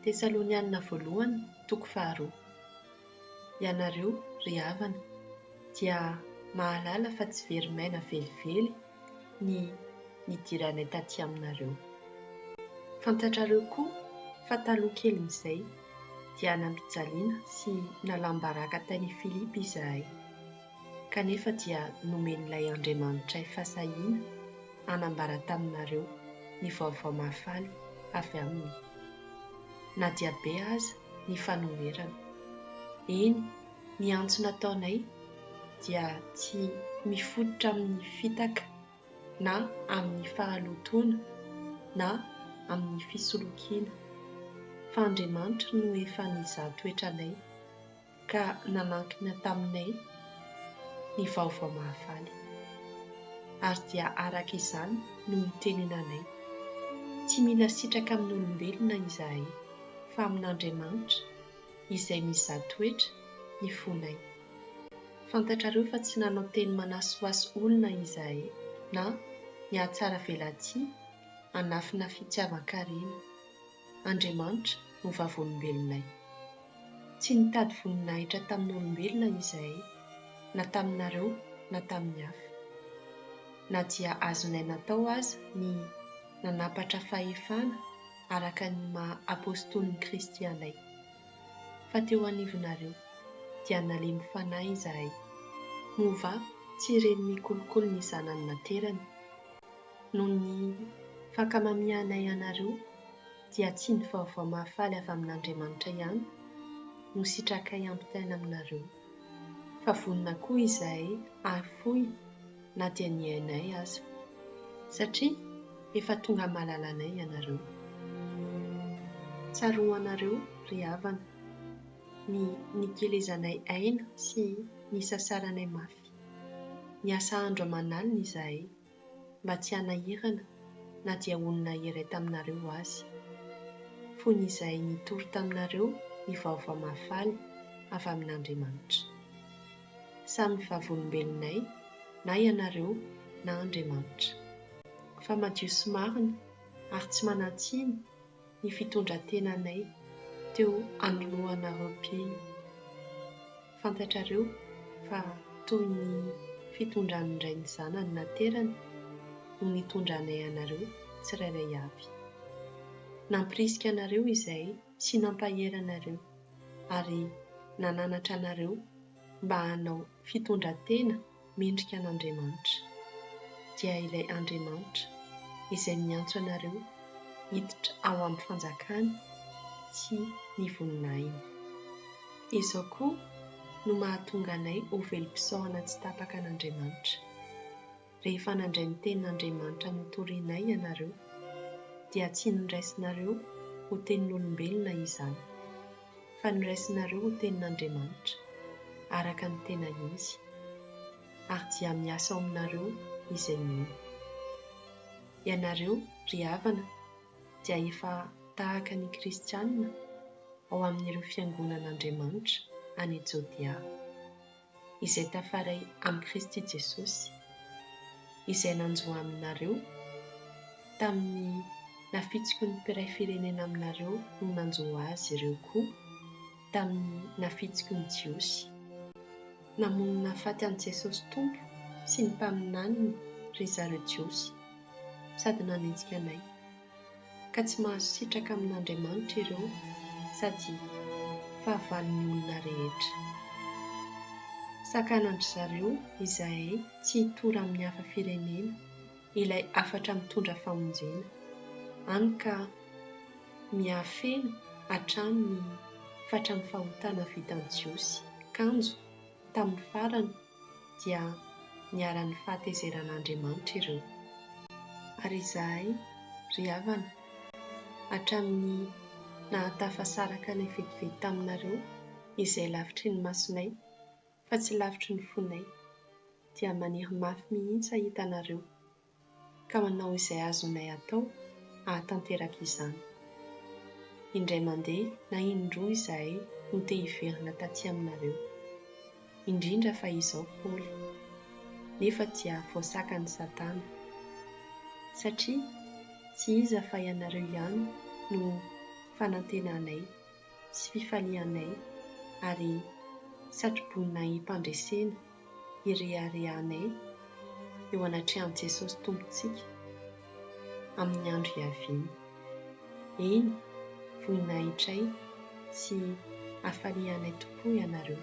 Tesalonianina voalohany toko 2. Ianareo ry havana dia mahalala fa tsy very maina velively ny nidiranay taty aminareo. Fantatrareo koa fa taloha kelin'izay dia nampijaliana sy nalambaraka tany Filipa izahay, kanefa dia nomen'ilay Andriamanitra fasahiana hanambara taminareo ny vaovao mahafaly avy aminy. Na dia be aza ny fanoherana. Eny, ny antso nataonay dia tsy mifototra amin'ny fitaka na amin'ny fahalotoana na amin'ny fisolokiana, fa Andriamanitra no efa nizaha toetranay ka nanankina taminay ny vaovao mahafaly. Ary dia araka izany no mitenenanay. Tsy mila sitraka amin'ny olombelona izahay, fa amin'Andriamanitra izay mizaha toetra ny fonay. Fantatrareo fa tsy nanao teny manasoaso olona izahay na ny ahatsara velatsia hanafina fitiavan-karena. Andriamanitra no vavolombelonay. Tsy nitady voninahitra tamin'ny olombelona izahay, na taminareo na tamin'ny hafa. Na dia azonay natao aza ny nanapatra fahefana araka ny maha apôstôlin'i Kristy anay. Fa teo anivonareo dia nalemy fanahy izahay, mova tsy ireny mikolokolo ny zanany naterany. Noho ny fankamamianay anareo dia tsy ny vaovao mahafaly avy amin'Andriamanitra ihany no sitrakay ampitaina aminareo, fa vonona koa izahay ahafoy na dia ny ainay aza, satria efa tonga malalanay ianareo. Tsaroa anareo ry havana ny nikelezanay aina sy ny sasaranay mafy. Niasa andro aman'alina izahay mba tsy hanahirana na dia olona iray taminareo azy. Fony izahay nitory taminareo ny vaovao mahafaly avy amin'Andriamanitra. Samy vavolombelonay na ianareo na Andriamanitra. Fa madio sy marina ary tsy manatsiny ny fitondrantenanay teo anoloanareo mpino. Fantatrareo fa toy ny fitondran'ny Ray ny Zanany naterany no nitondranay anareo tsirairay avy. Nampirisika anareo izahay sy nampahery anareo ary nananatra anareo mba hanao fitondrantena mendrika an'Andriamanitra. Dia ilay Andriamanitra izay miantso anareo hiditra ao amin'ny fanjakany sy ny voninahiny. Izao koa no mahatonga anay ho velom-pisaoana tsy tapaka an'Andriamanitra. Rehefa nandray ny tenin'Andriamanitra notorianay ianareo, dia tsy niraisinareo ho tenin'olombelona izany, fa niraisinareo ho tenin'Andriamanitra araka ny tena izy, ary dia miasa ao aminareo izay mino. Ianareo ry havana dia efa tahaka ny kristianina ao amin'ireo fiangonan'Andriamanitra any Jodea, izay tafaray amin'ny Kristy Jesosy, izay nanjoa aminareo tamin'ny nafitsiky ny mpiray firenena aminareo no nanjoa azy ireo koa tamin'ny nafitsiky ny Jiosy. Namonina faty an'i Jesosy Tompo sy ny mpaminaniny ry zareo Jiosy, sady nanenjika anay, ka tsy mahazo sitraka amin'Andriamanitra ireo sady fahavalon'ny olona rehetra. Sakanandry zareo izahay tsy hitory amin'ny hafa firenena ilay afatra mitondra famonjena, hany ka miafena hatramin'ny fatran'ny fahotana vitan'i Jiosy kanjo tamin'ny farany dia niara-ny fahatezeran'Andriamanitra ireo. Ary izahay ry havana hatramin'ny nahatafasaraka ny vetivety taminareo izay lavitry ny masonay fa tsy lavitry ny fonay, dia maniry mafy mihitsy ahita anareo ka manao izay azonay atao hahatanteraka izany. Indray mandeha na indroa izahay no te hiverina taty aminareo, indrindra fa izao Paoly, nefa dia voasakany Satana, satria tsy iza fa ianareo ihany no fanantenanay sy fifalianay ary satroboninay mpandresena ireharehanay eo anatrehan'i Jesosy Tompontsika amin'ny andro hiaviany. Eny, voninahitray sy hafalianay tokoa ianareo.